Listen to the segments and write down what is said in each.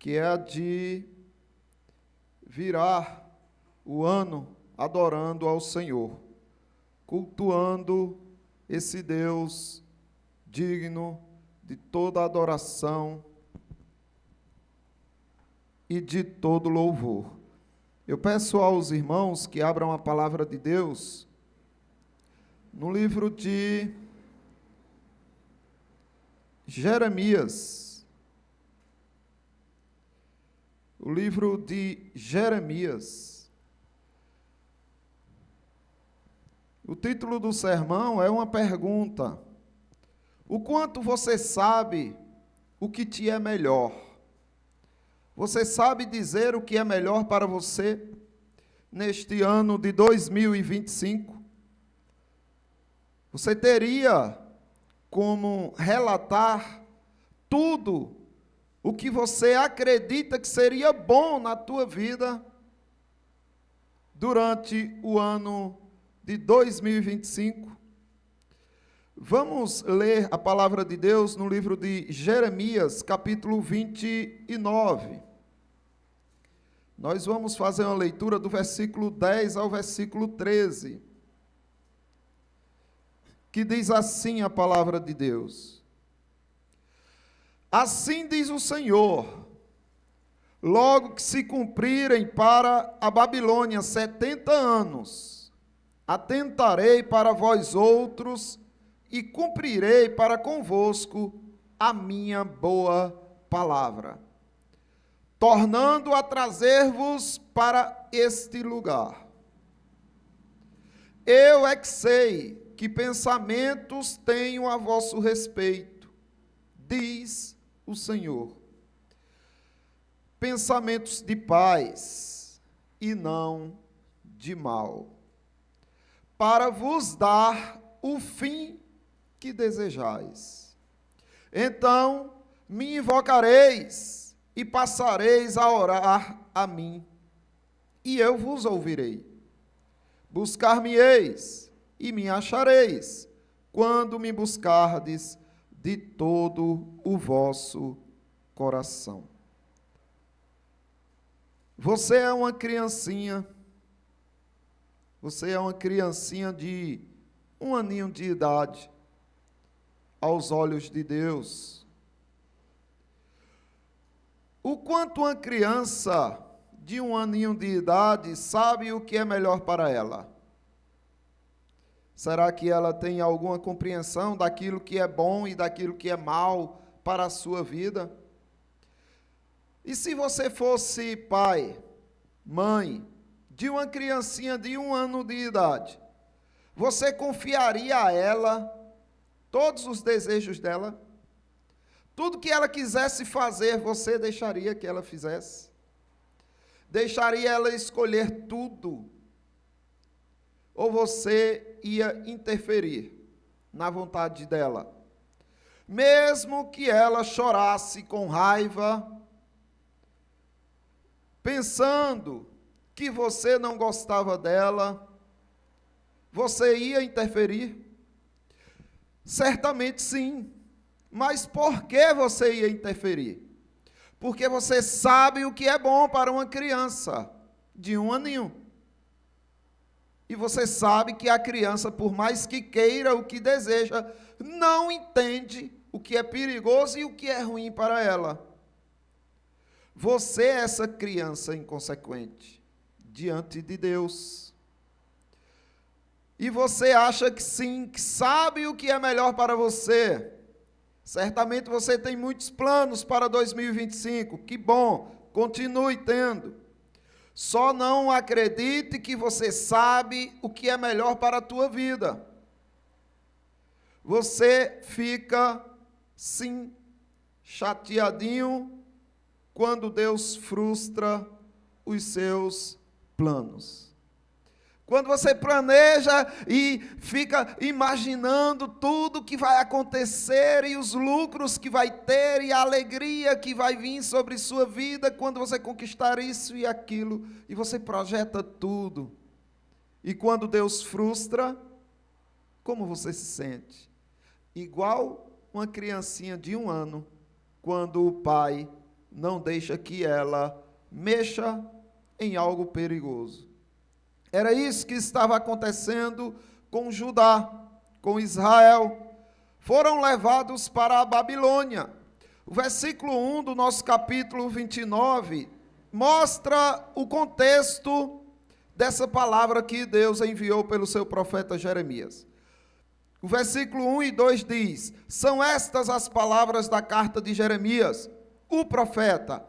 que é a de virar o ano adorando ao Senhor, cultuando esse Deus digno de toda adoração e de todo louvor. Eu peço aos irmãos que abram a palavra de Deus no livro de Jeremias. O livro de Jeremias. O título do sermão é uma pergunta. O quanto você sabe o que te é melhor? Você sabe dizer o que é melhor para você neste ano de 2025? Você teria como relatar tudo o que você acredita que seria bom na tua vida durante o ano de 2025? Vamos ler a palavra de Deus no livro de Jeremias, capítulo 29. Nós vamos fazer uma leitura do versículo 10 ao versículo 13, que diz assim a palavra de Deus. Assim diz o Senhor, logo que se cumprirem para a Babilônia 70 anos, atentarei para vós outros e cumprirei para convosco a minha boa palavra, tornando a trazer-vos para este lugar. Eu é que sei que pensamentos tenho a vosso respeito, diz o Senhor. Pensamentos de paz e não de mal, para vos dar o fim que desejais. Então me invocareis e passareis a orar a mim, e eu vos ouvirei. Buscar-me-eis e me achareis, quando me buscardes de todo o vosso coração. Você é uma criancinha de 1 aninho de idade, aos olhos de Deus. O quanto uma criança de 1 aninho de idade sabe o que é melhor para ela? Será que ela tem alguma compreensão daquilo que é bom e daquilo que é mal para a sua vida? E se você fosse pai, mãe, de uma criancinha de 1 ano de idade, você confiaria a ela todos os desejos dela? Tudo que ela quisesse fazer, você deixaria que ela fizesse? Deixaria ela escolher tudo? Ou você ia interferir na vontade dela? Mesmo que ela chorasse com raiva, pensando que você não gostava dela, você ia interferir? Certamente sim. Mas por que você ia interferir? Porque você sabe o que é bom para uma criança de 1 aninho. E você sabe que a criança, por mais que queira o que deseja, não entende o que é perigoso e o que é ruim para ela. Você é essa criança inconsequente diante de Deus. E você acha que sim, que sabe o que é melhor para você. Certamente você tem muitos planos para 2025. Que bom, continue tendo. Só não acredite que você sabe o que é melhor para a tua vida. Você fica, sim, chateadinho quando Deus frustra os seus planos. Quando você planeja e fica imaginando tudo que vai acontecer e os lucros que vai ter e a alegria que vai vir sobre sua vida quando você conquistar isso e aquilo, e você projeta tudo. E quando Deus frustra, como você se sente? Igual uma criancinha de 1 ano, quando o pai não deixa que ela mexa em algo perigoso. Era isso que estava acontecendo com Judá, com Israel. Foram levados para a Babilônia. O versículo 1 do nosso capítulo 29 mostra o contexto dessa palavra que Deus enviou pelo seu profeta Jeremias. O versículo 1 e 2 diz: são estas as palavras da carta de Jeremias, o profeta.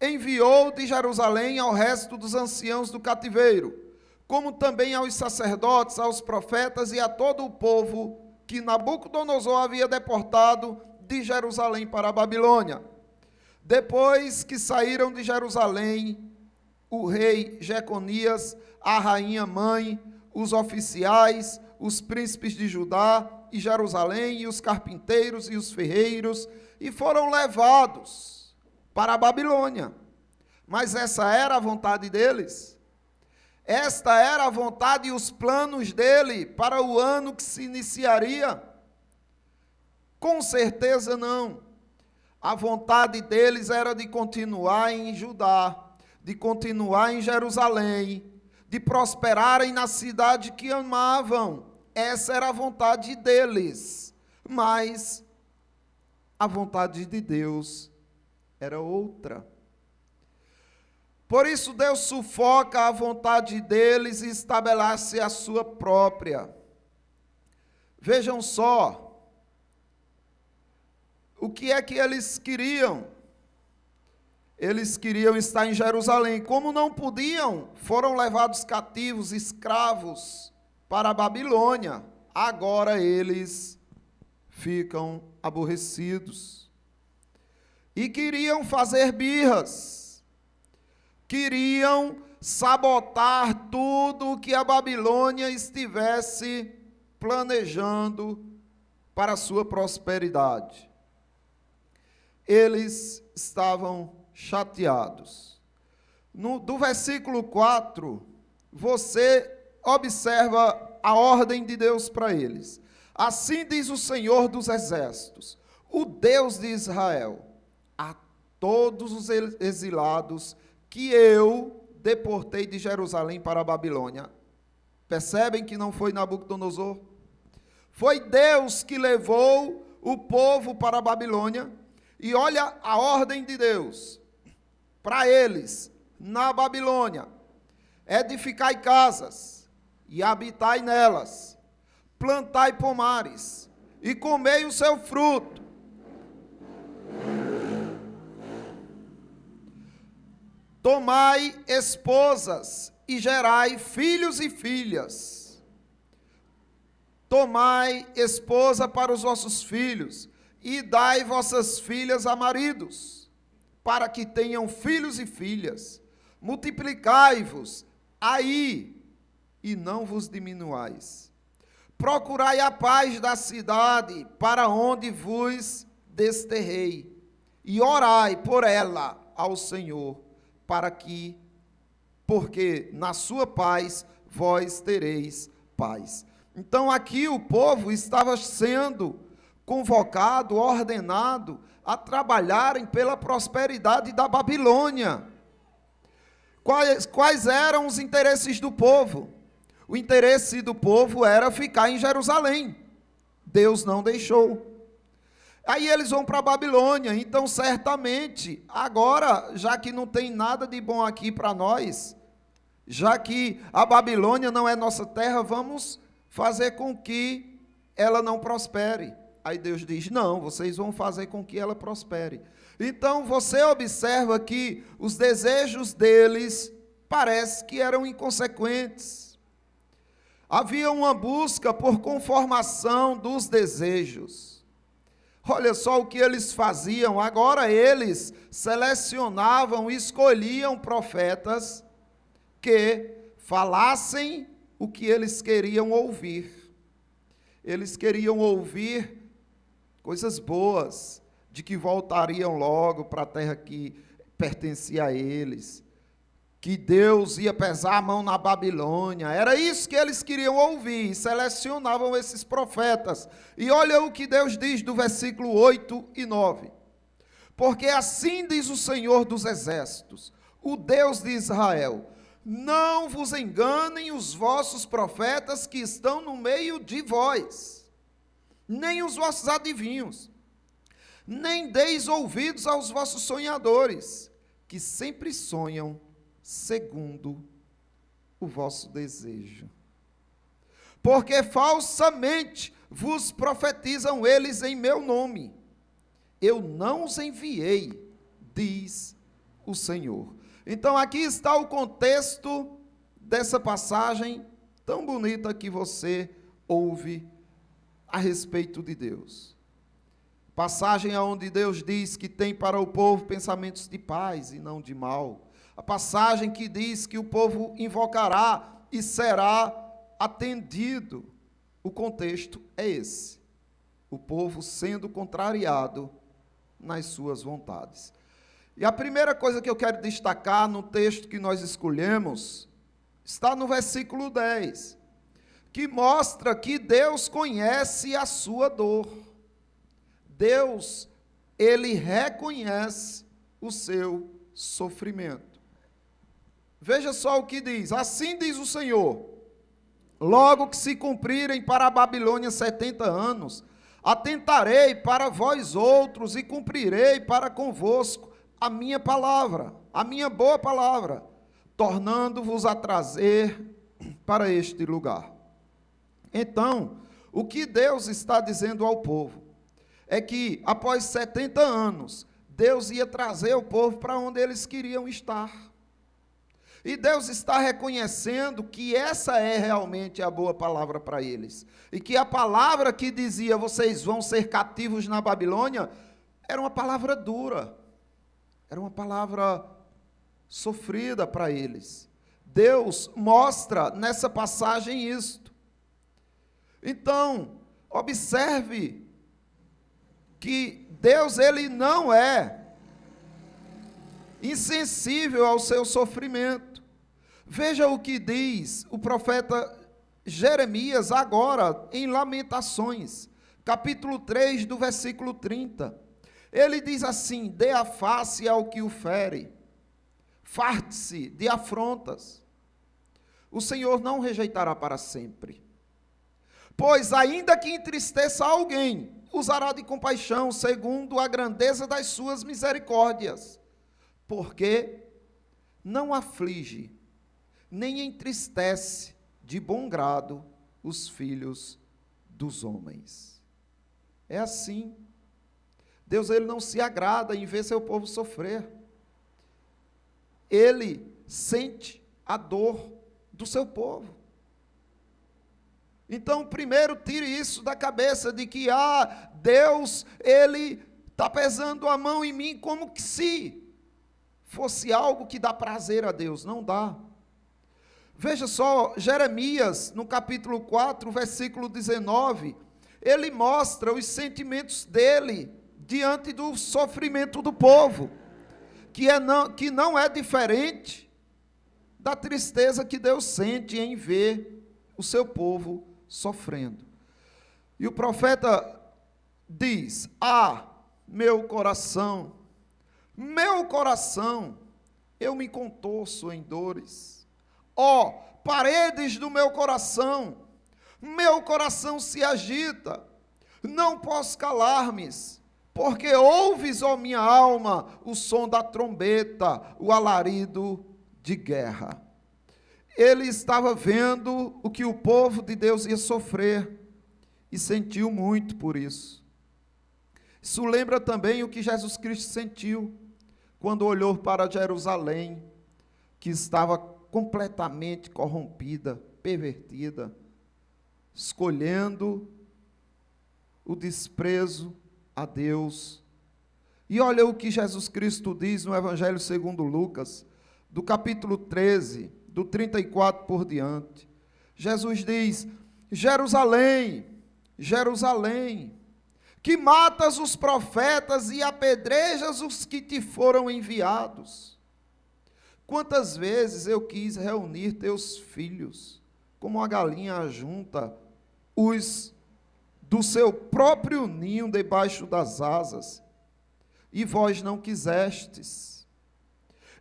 Enviou de Jerusalém ao resto dos anciãos do cativeiro, como também aos sacerdotes, aos profetas e a todo o povo que Nabucodonosor havia deportado de Jerusalém para a Babilônia. Depois que saíram de Jerusalém, o rei Jeconias, a rainha mãe, os oficiais, os príncipes de Judá e Jerusalém, e os carpinteiros e os ferreiros, e foram levados para a Babilônia. Mas essa era a vontade deles? Esta era a vontade e os planos dele para o ano que se iniciaria? Com certeza não. A vontade deles era de continuar em Judá, de continuar em Jerusalém, de prosperarem na cidade que amavam. Essa era a vontade deles. Mas a vontade de Deus era outra. Por isso Deus sufoca a vontade deles e estabelece a sua própria. Vejam só, o que é que eles queriam? Eles queriam estar em Jerusalém. Como não podiam, foram levados cativos, escravos, para a Babilônia. Agora eles ficam aborrecidos. E queriam fazer birras. Queriam sabotar tudo o que a Babilônia estivesse planejando para a sua prosperidade. Eles estavam chateados. Do versículo 4, você observa a ordem de Deus para eles. Assim diz o Senhor dos Exércitos, o Deus de Israel, a todos os exilados que eu deportei de Jerusalém para a Babilônia. Percebem que não foi Nabucodonosor? Foi Deus que levou o povo para a Babilônia. E olha a ordem de Deus para eles na Babilônia: edificai casas e habitai nelas, plantai pomares e comei o seu fruto, tomai esposas e gerai filhos e filhas, tomai esposa para os vossos filhos e dai vossas filhas a maridos, para que tenham filhos e filhas. Multiplicai-vos aí, e não vos diminuais. Procurai a paz da cidade, para onde vos desterrei, e orai por ela ao Senhor, porque na sua paz vós tereis paz. Então aqui o povo estava sendo convocado, ordenado a trabalharem pela prosperidade da Babilônia. Quais eram os interesses do povo? O interesse do povo era ficar em Jerusalém. Deus não deixou. Aí eles vão para a Babilônia. Então, certamente, agora, já que não tem nada de bom aqui para nós, já que a Babilônia não é nossa terra, vamos fazer com que ela não prospere. Aí Deus diz: não, vocês vão fazer com que ela prospere. Então você observa que os desejos deles parece que eram inconsequentes. Havia uma busca por conformação dos desejos. Olha só o que eles faziam. Agora eles selecionavam, escolhiam profetas que falassem o que eles queriam ouvir. Eles queriam ouvir coisas boas, de que voltariam logo para a terra que pertencia a eles, que Deus ia pesar a mão na Babilônia. Era isso que eles queriam ouvir, e selecionavam esses profetas. E olha o que Deus diz do versículo 8 e 9. Porque assim diz o Senhor dos Exércitos, o Deus de Israel: não vos enganem os vossos profetas que estão no meio de vós, nem os vossos adivinhos, nem deis ouvidos aos vossos sonhadores, que sempre sonham segundo o vosso desejo. Porque falsamente vos profetizam eles em meu nome. Eu não os enviei, diz o Senhor. Então aqui está o contexto dessa passagem tão bonita que você ouve a respeito de Deus. Passagem onde Deus diz que tem para o povo pensamentos de paz e não de mal. A passagem que diz que o povo invocará e será atendido. O contexto é esse: o povo sendo contrariado nas suas vontades. E a primeira coisa que eu quero destacar no texto que nós escolhemos está no versículo 10, que mostra que Deus conhece a sua dor. Deus, ele reconhece o seu sofrimento. Veja só o que diz: assim diz o Senhor: logo que se cumprirem para a Babilônia 70 anos, atentarei para vós outros e cumprirei para convosco a minha palavra, a minha boa palavra, tornando-vos a trazer para este lugar. Então, o que Deus está dizendo ao povo é que após 70 anos, Deus ia trazer o povo para onde eles queriam estar. E Deus está reconhecendo que essa é realmente a boa palavra para eles. E que a palavra que dizia, vocês vão ser cativos na Babilônia, era uma palavra dura. Era uma palavra sofrida para eles. Deus mostra nessa passagem isto. Então, observe que Deus, ele não é insensível ao seu sofrimento. Veja o que diz o profeta Jeremias agora em Lamentações, capítulo 3, do versículo 30. Ele diz assim: dê a face ao que o fere, farte-se de afrontas. O Senhor não rejeitará para sempre. Pois ainda que entristeça alguém, usará de compaixão segundo a grandeza das suas misericórdias. Porque não aflige, nem entristece de bom grado os filhos dos homens. É assim. Deus, ele não se agrada em ver seu povo sofrer. Ele sente a dor do seu povo. Então, primeiro, tire isso da cabeça de que, Deus, ele está pesando a mão em mim como que se fosse algo que dá prazer a Deus. Não dá. Veja só, Jeremias, no capítulo 4, versículo 19, ele mostra os sentimentos dele diante do sofrimento do povo, que não é diferente da tristeza que Deus sente em ver o seu povo sofrendo. E o profeta diz: meu coração, eu me contorço em dores. Paredes do meu coração se agita, não posso calar-me, porque ouves, ó minha alma, o som da trombeta, o alarido de guerra. Ele estava vendo o que o povo de Deus ia sofrer e sentiu muito por isso. Isso lembra também o que Jesus Cristo sentiu quando olhou para Jerusalém, que estava completamente corrompida, pervertida, escolhendo o desprezo a Deus. E olha o que Jesus Cristo diz no Evangelho segundo Lucas, do capítulo 13, do 34 por diante. Jesus diz: Jerusalém, Jerusalém, que matas os profetas e apedrejas os que te foram enviados. Quantas vezes eu quis reunir teus filhos, como a galinha ajunta os do seu próprio ninho debaixo das asas, e vós não quisestes.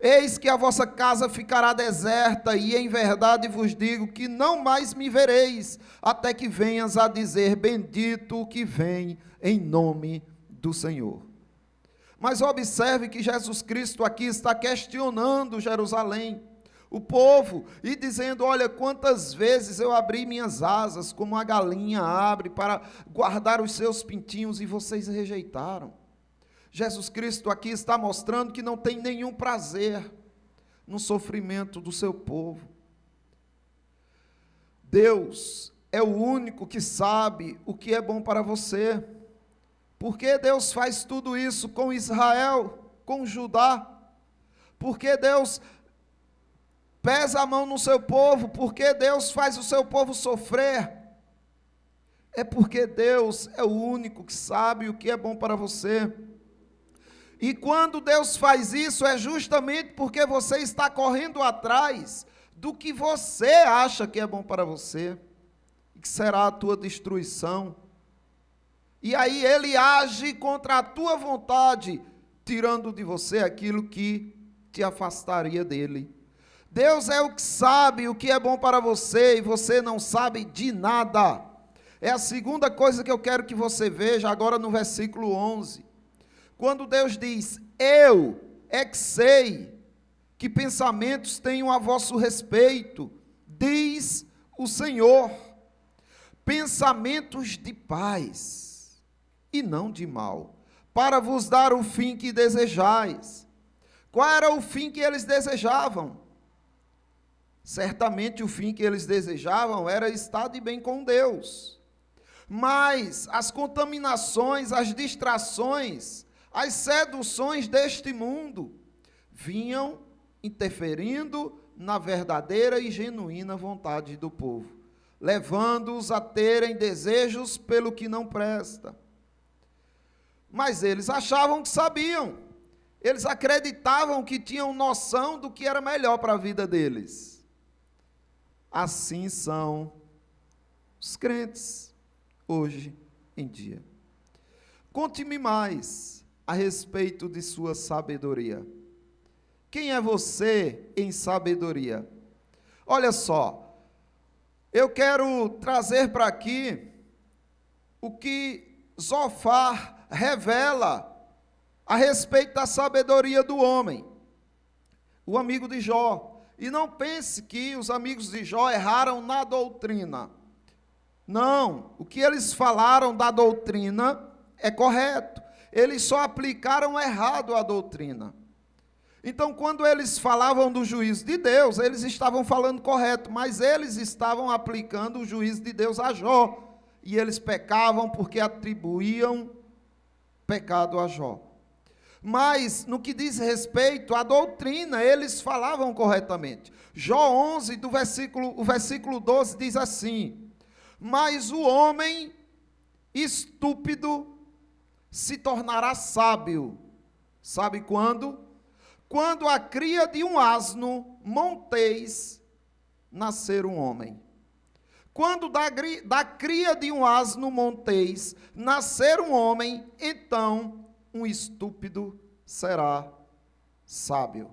Eis que a vossa casa ficará deserta, e em verdade vos digo que não mais me vereis, até que venhas a dizer, bendito o que vem em nome do Senhor. Mas observe que Jesus Cristo aqui está questionando Jerusalém, o povo, e dizendo, olha, quantas vezes eu abri minhas asas, como a galinha abre, para guardar os seus pintinhos, e vocês rejeitaram. Jesus Cristo aqui está mostrando que não tem nenhum prazer no sofrimento do seu povo. Deus é o único que sabe o que é bom para você. Porque Deus faz tudo isso com Israel, com Judá? Porque Deus pesa a mão no seu povo? Porque Deus faz o seu povo sofrer? É porque Deus é o único que sabe o que é bom para você. E quando Deus faz isso, é justamente porque você está correndo atrás do que você acha que é bom para você, e que será a tua destruição. E aí ele age contra a tua vontade, tirando de você aquilo que te afastaria dele. Deus é o que sabe o que é bom para você, e você não sabe de nada. É a segunda coisa que eu quero que você veja agora no versículo 11. Quando Deus diz, eu é que sei que pensamentos tenho a vosso respeito, diz o Senhor, pensamentos de paz e não de mal, para vos dar o fim que desejais. Qual era o fim que eles desejavam? Certamente o fim que eles desejavam era estar de bem com Deus. Mas as contaminações, as distrações, as seduções deste mundo vinham interferindo na verdadeira e genuína vontade do povo, levando-os a terem desejos pelo que não presta. Mas eles achavam que sabiam, eles acreditavam que tinham noção do que era melhor para a vida deles. Assim são os crentes hoje em dia. Conte-me mais a respeito de sua sabedoria. Quem é você em sabedoria? Olha só, eu quero trazer para aqui o que Zofar revela a respeito da sabedoria do homem, o amigo de Jó. E não pense que os amigos de Jó erraram na doutrina. Não, o que eles falaram da doutrina é correto. Eles só aplicaram errado a doutrina. Então, quando eles falavam do juízo de Deus, eles estavam falando correto, mas eles estavam aplicando o juízo de Deus a Jó. E eles pecavam porque atribuíam pecado a Jó. Mas, no que diz respeito à doutrina, eles falavam corretamente. Jó 11, o versículo 12 diz assim, mas o homem estúpido se tornará sábio. Sabe quando? Quando a cria de um asno monteis nascer um homem. Quando da cria de um asno monteis nascer um homem, então um estúpido será sábio.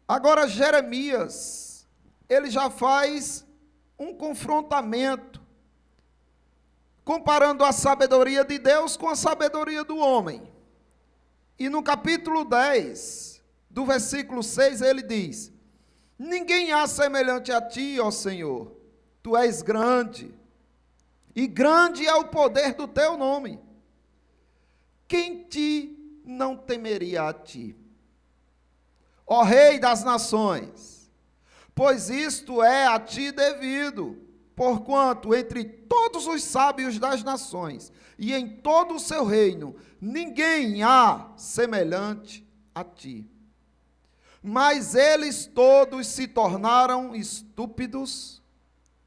Agora Jeremias, ele já faz um confrontamento, comparando a sabedoria de Deus com a sabedoria do homem. E no capítulo 10, do versículo 6, ele diz, ninguém há semelhante a ti, ó Senhor, tu és grande, e grande é o poder do teu nome. Quem te não temeria a ti? Ó Rei das nações, pois isto é a ti devido, porquanto entre todos os sábios das nações e em todo o seu reino, ninguém há semelhante a ti. Mas eles todos se tornaram estúpidos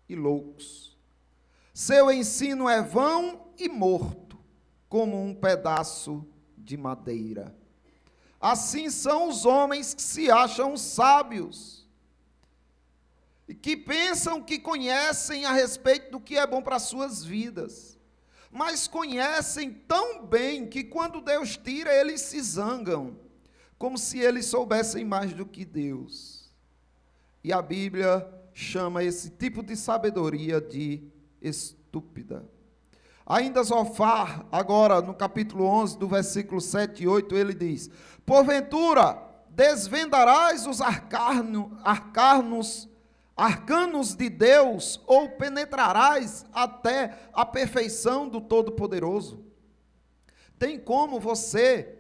e loucos. Seu ensino é vão e morto, como um pedaço de madeira. Assim são os homens que se acham sábios, e que pensam que conhecem a respeito do que é bom para as suas vidas. mas conhecem tão bem que quando Deus tira, eles se zangam, como se eles soubessem mais do que Deus. E a Bíblia chama esse tipo de sabedoria de estúpida. Ainda Zofar, agora no capítulo 11, do versículo 7 e 8, ele diz: porventura desvendarás os arcanos de Deus, ou penetrarás até a perfeição do Todo-Poderoso? Tem como você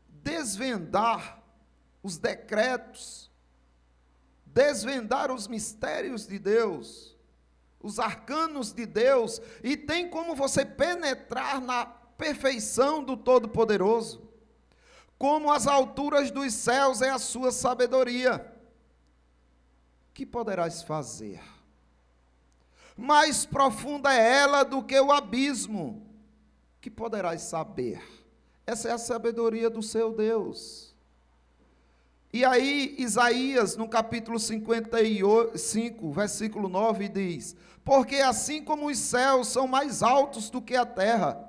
desvendar os decretos, desvendar os mistérios de Deus, os arcanos de Deus, e tem como você penetrar na perfeição do Todo-Poderoso? Como as alturas dos céus é a sua sabedoria, que poderás fazer? Mais profunda é ela do que o abismo, que poderás saber? Essa é a sabedoria do seu Deus. E aí Isaías, no capítulo 55, versículo 9, diz: porque assim como os céus são mais altos do que a terra,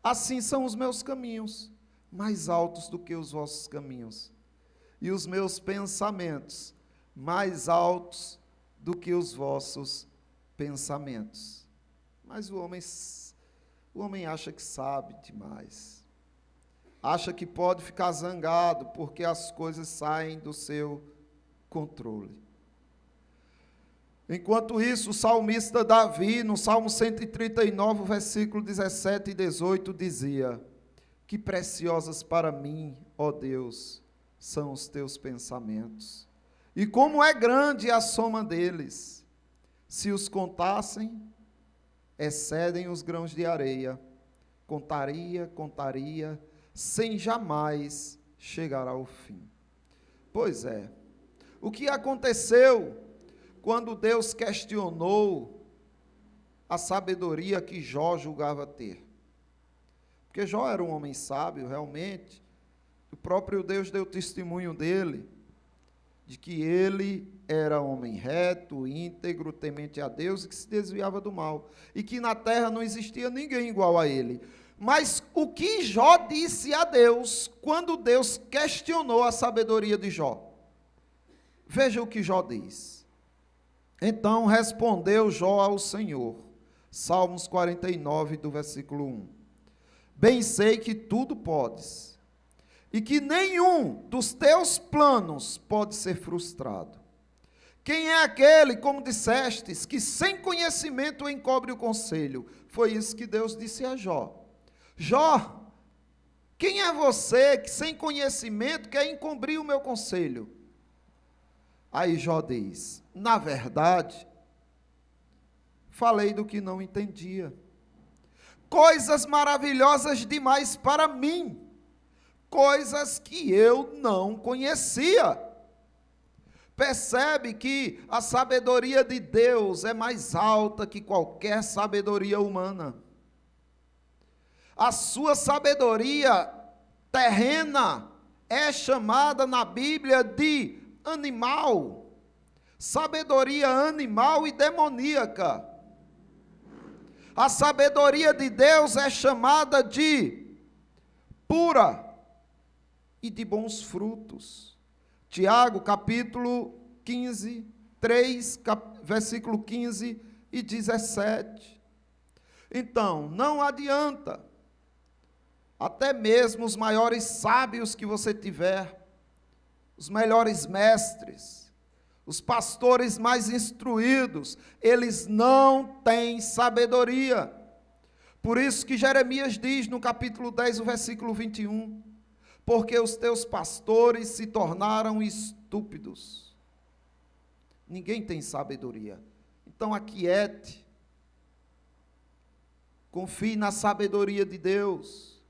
assim são os meus caminhos, mais altos do que os vossos caminhos, e os meus pensamentos mais altos do que os vossos pensamentos. Mas o homem acha que sabe demais, acha que pode ficar zangado porque as coisas saem do seu controle. Enquanto isso, o salmista Davi, no Salmo 139, versículo 17 e 18, dizia: que preciosas para mim, ó Deus, são os teus pensamentos, e como é grande a soma deles. Se os contassem, excedem os grãos de areia. Contaria, sem jamais chegar ao fim. Pois é, o que aconteceu quando Deus questionou a sabedoria que Jó julgava ter? Porque Jó era um homem sábio, realmente. O próprio Deus deu testemunho dele, de que ele era homem reto, íntegro, temente a Deus e que se desviava do mal, e que na terra não existia ninguém igual a ele. Mas o que Jó disse a Deus, quando Deus questionou a sabedoria de Jó? Veja o que Jó diz. Então respondeu Jó ao Senhor, Salmos 49, do versículo 1. Bem sei que tudo podes, e que nenhum dos teus planos pode ser frustrado. Quem é aquele, como dissestes, que sem conhecimento encobre o conselho? Foi isso que Deus disse a Jó. Jó, quem é você que sem conhecimento quer encobrir o meu conselho? Aí Jó diz: na verdade, falei do que não entendia. Coisas maravilhosas demais para mim, coisas que eu não conhecia. Percebe que a sabedoria de Deus é mais alta que qualquer sabedoria humana. A sua sabedoria terrena é chamada na Bíblia de animal, sabedoria animal e demoníaca. A sabedoria de Deus é chamada de pura e de bons frutos. Tiago, capítulo 15, 3, versículo 15 e 17. Então, não adianta, até mesmo os maiores sábios que você tiver, os melhores mestres, os pastores mais instruídos, eles não têm sabedoria. Por isso que Jeremias diz no capítulo 10, o versículo 21, porque os teus pastores se tornaram estúpidos. Ninguém tem sabedoria. Então aquiete, confie na sabedoria de Deus.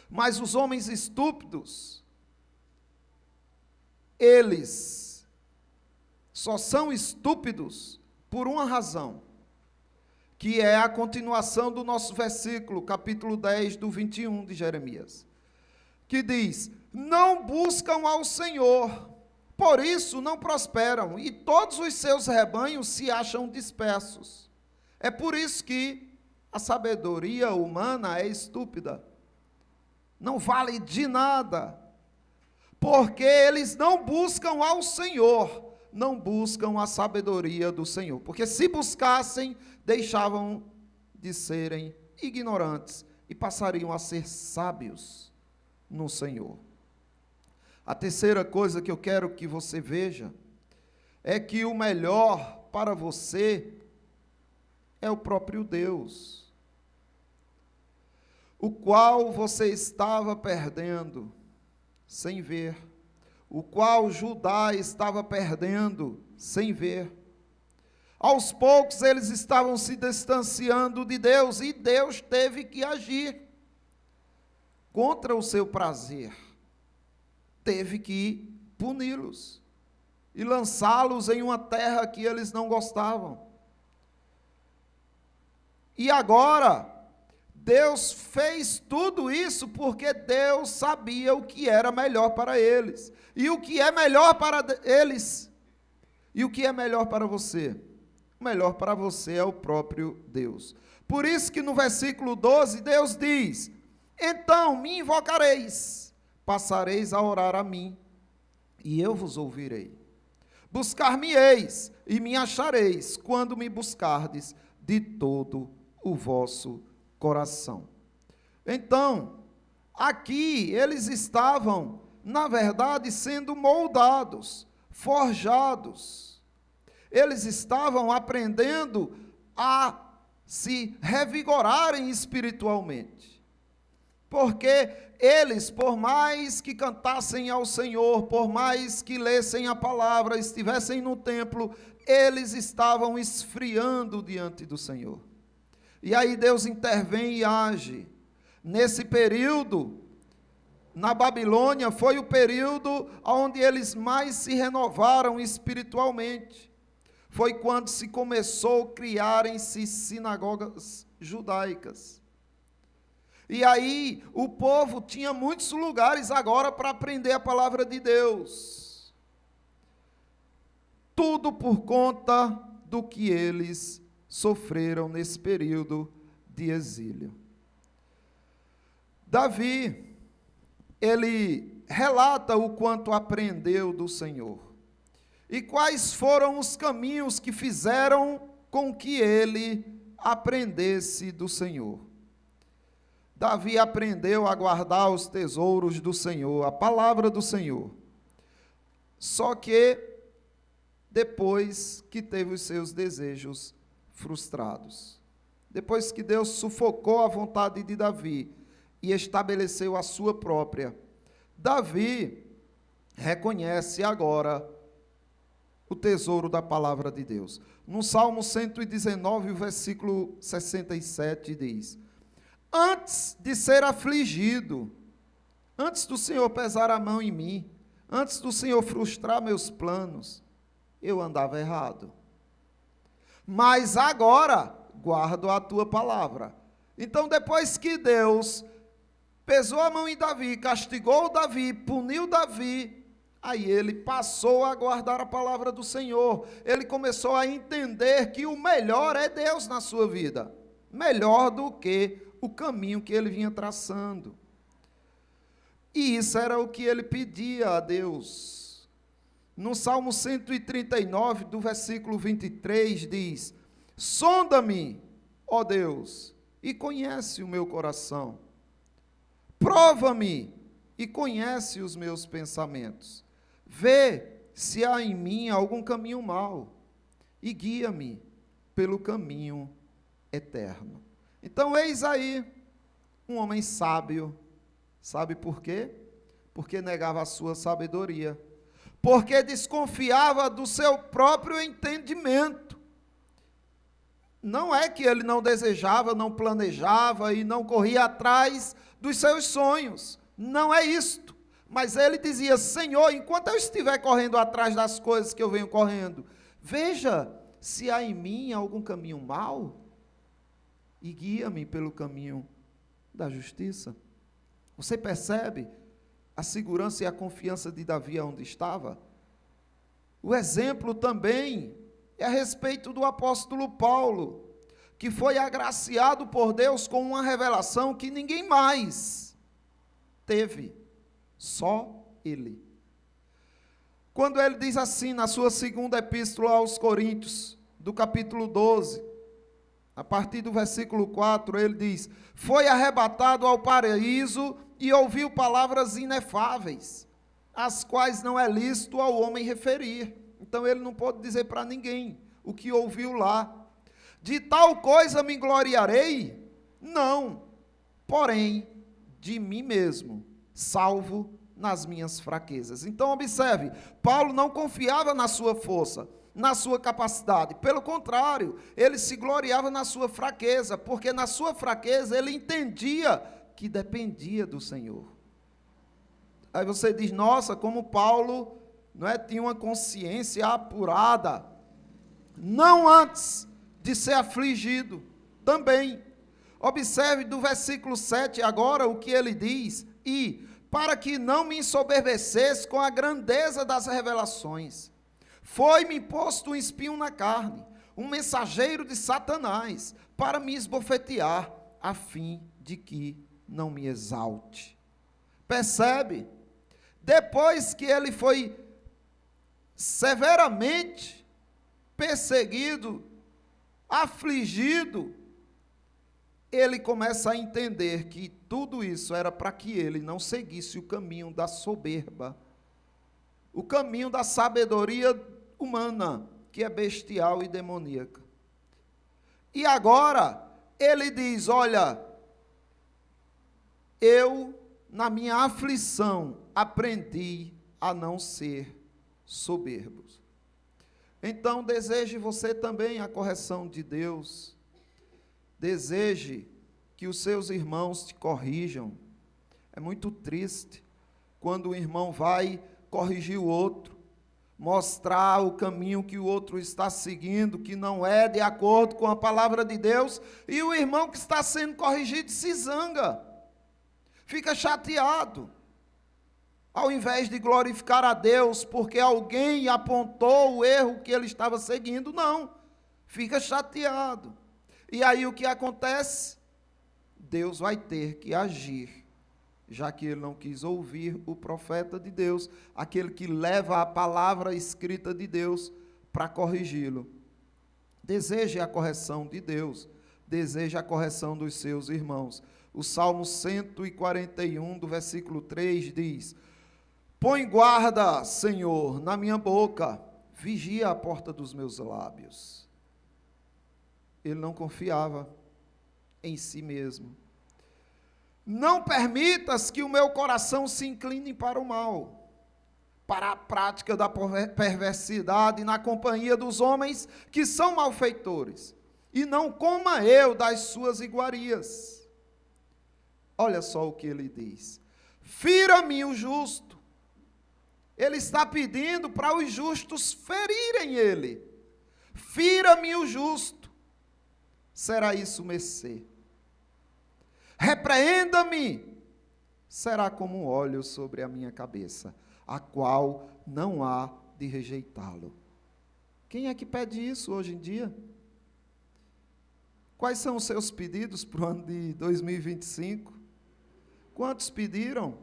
Mas os homens estúpidos, eles só são estúpidos por uma razão, que é a continuação do nosso versículo, capítulo 10, do 21 de Jeremias, que diz: não buscam ao Senhor, por isso não prosperam, e todos os seus rebanhos se acham dispersos. É por isso que A sabedoria humana é estúpida, não vale de nada, porque eles não buscam ao Senhor, não buscam a sabedoria do Senhor, porque se buscassem, deixavam de serem ignorantes e passariam a ser sábios no Senhor. A terceira coisa que eu quero que você veja é que o melhor para você é o próprio Deus, o qual você estava perdendo sem ver, o qual Judá estava perdendo sem ver. Aos poucos eles estavam se distanciando de Deus e Deus teve que agir contra o seu prazer. Teve que puni-los e lançá-los em uma terra que eles não gostavam. E agora, Deus fez tudo isso porque Deus sabia o que era melhor para eles. E o que é melhor para eles? E o que é melhor para você? O melhor para você é o próprio Deus. Por isso que no versículo 12, Deus diz: então me invocareis, passareis a orar a mim, e eu vos ouvirei. Buscar-me-eis, e me achareis, quando me buscardes de todo o vosso coração. Então, aqui eles estavam, na verdade, sendo moldados, forjados. Eles estavam aprendendo a se revigorarem espiritualmente. Porque eles, por mais que cantassem ao Senhor, por mais que lessem a palavra, estivessem no templo, eles estavam esfriando diante do Senhor. E aí Deus intervém e age. Nesse período, na Babilônia, foi o período onde eles mais se renovaram espiritualmente. Foi quando se começou a criarem-se sinagogas judaicas. E aí o povo tinha muitos lugares agora para aprender a palavra de Deus. Tudo por conta do que eles sofreram nesse período de exílio. Davi, ele relata o quanto aprendeu do Senhor. E quais foram os caminhos que fizeram com que ele aprendesse do Senhor. Davi aprendeu a guardar os tesouros do Senhor, a palavra do Senhor. Só que depois que teve os seus desejos frustrados. Depois que Deus sufocou a vontade de Davi e estabeleceu a sua própria, Davi reconhece agora o tesouro da palavra de Deus. No Salmo 119, o versículo 67 diz: antes de ser afligido, antes do Senhor pesar a mão em mim, antes do Senhor frustrar meus planos, eu andava errado. Mas agora guardo a tua palavra. Então, depois que Deus pesou a mão em Davi, castigou Davi, puniu Davi, aí ele passou a guardar a palavra do Senhor. Ele começou a entender que o melhor é Deus na sua vida, melhor do que o caminho que ele vinha traçando. E isso era o que ele pedia a Deus. No Salmo 139, do versículo 23, diz: sonda-me, ó Deus, e conhece o meu coração. Prova-me e conhece os meus pensamentos. Vê se há em mim algum caminho mau e guia-me pelo caminho eterno. Então, eis aí um homem sábio. Sabe por quê? Porque negava a sua sabedoria. Porque desconfiava do seu próprio entendimento. Não é que ele não desejava, não planejava e não corria atrás dos seus sonhos. Não é isto. Mas ele dizia: Senhor, enquanto eu estiver correndo atrás das coisas que eu venho correndo, veja se há em mim algum caminho mau e guia-me pelo caminho da justiça. Você percebe a segurança e a confiança de Davi onde estava? O exemplo também é a respeito do apóstolo Paulo, que foi agraciado por Deus com uma revelação que ninguém mais teve, só ele. Quando ele diz assim, na sua segunda epístola aos Coríntios, do capítulo 12, a partir do versículo 4, ele diz: foi arrebatado ao paraíso e ouviu palavras inefáveis, as quais não é lícito ao homem referir. Então ele não pode dizer para ninguém o que ouviu lá. De tal coisa me gloriarei? Não, porém, de mim mesmo, salvo nas minhas fraquezas. Então observe, Paulo não confiava na sua força, na sua capacidade. Pelo contrário, ele se gloriava na sua fraqueza, porque na sua fraqueza ele entendia que dependia do Senhor. Aí você diz: nossa, como Paulo, não é, tinha uma consciência apurada. Não antes de ser afligido, também. Observe do versículo 7 agora o que ele diz: e para que não me ensoberbecesse com a grandeza das revelações, foi-me posto um espinho na carne, um mensageiro de Satanás, para me esbofetear, a fim de que não me exalte. Percebe? Depois que ele foi severamente perseguido, afligido, ele começa a entender que tudo isso era para que ele não seguisse o caminho da soberba, o caminho da sabedoria humana, que é bestial e demoníaca. E agora, ele diz: olha, eu, na minha aflição, aprendi a não ser soberbo. Então, deseje você também a correção de Deus. Deseje que os seus irmãos te corrijam. É muito triste quando o irmão vai corrigir o outro, mostrar o caminho que o outro está seguindo, que não é de acordo com a palavra de Deus, e o irmão que está sendo corrigido se zanga, fica chateado. Ao invés de glorificar a Deus porque alguém apontou o erro que ele estava seguindo, não, fica chateado. E aí o que acontece? Deus vai ter que agir, já que ele não quis ouvir o profeta de Deus, aquele que leva a palavra escrita de Deus para corrigi-lo. Deseje a correção de Deus, deseje a correção dos seus irmãos. O Salmo 141, do versículo 3 diz: põe guarda, Senhor, na minha boca, vigia a porta dos meus lábios. Ele não confiava em si mesmo. Não permitas que o meu coração se incline para o mal, para a prática da perversidade na companhia dos homens que são malfeitores, e não coma eu das suas iguarias. Olha só o que ele diz: fira-me o justo. Ele está pedindo para os justos ferirem ele. Fira-me o justo. Será isso mercê? Repreenda-me, será como um óleo sobre a minha cabeça, a qual não há de rejeitá-lo. Quem é que pede isso hoje em dia? Quais são os seus pedidos para o ano de 2025? Quantos pediram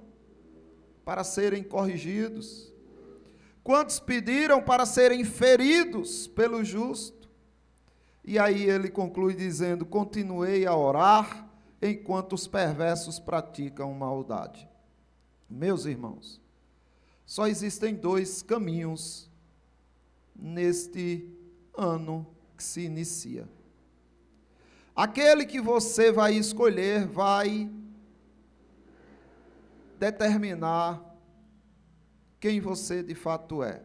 para serem corrigidos? Quantos pediram para serem feridos pelo justo? E aí ele conclui dizendo: continuei a orar enquanto os perversos praticam maldade. Meus irmãos, só existem dois caminhos neste ano que se inicia. Aquele que você vai escolher vai determinar quem você de fato é.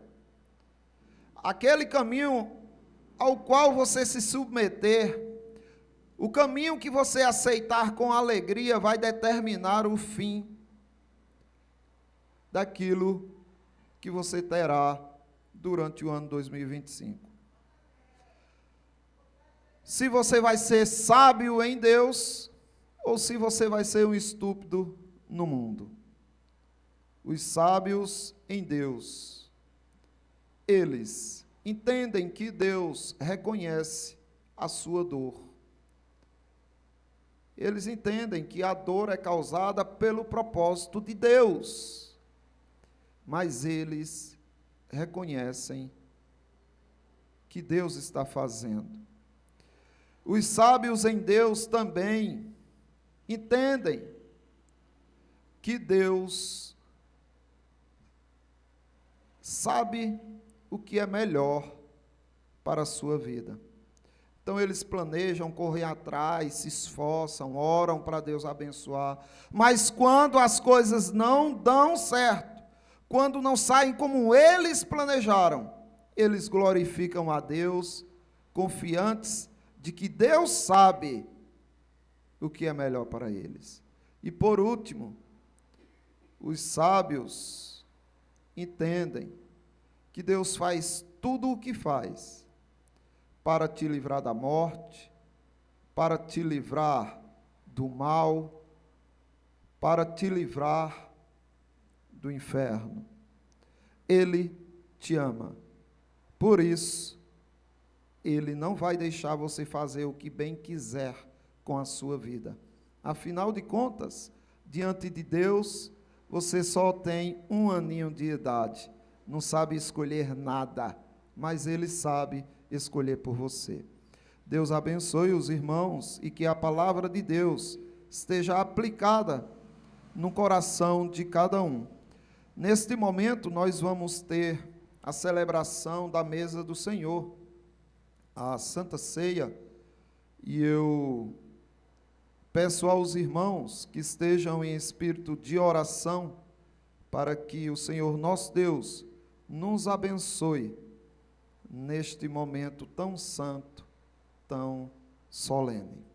Aquele caminho ao qual você se submeter, o caminho que você aceitar com alegria vai determinar o fim daquilo que você terá durante o ano 2025. Se você vai ser sábio em Deus, ou se você vai ser um estúpido no mundo. Os sábios em Deus, eles entendem que Deus reconhece a sua dor, eles entendem que a dor é causada pelo propósito de Deus, mas eles reconhecem que Deus está fazendo. Os sábios em Deus também entendem que Deus sabe o que é melhor para a sua vida. Então eles planejam, correm atrás, se esforçam, oram para Deus abençoar. Mas quando as coisas não dão certo, quando não saem como eles planejaram, eles glorificam a Deus, confiantes de que Deus sabe o que é melhor para eles. E por último, os sábios entendem que Deus faz tudo o que faz para te livrar da morte, para te livrar do mal, para te livrar do inferno. Ele te ama. Por isso, Ele não vai deixar você fazer o que bem quiser com a sua vida. Afinal de contas, diante de Deus, você só tem 1 aninho de idade, não sabe escolher nada, mas Ele sabe escolher por você. Deus abençoe os irmãos e que a palavra de Deus esteja aplicada no coração de cada um. Neste momento, nós vamos ter a celebração da mesa do Senhor, a Santa Ceia, e eu peço aos irmãos que estejam em espírito de oração para que o Senhor nosso Deus nos abençoe neste momento tão santo, tão solene.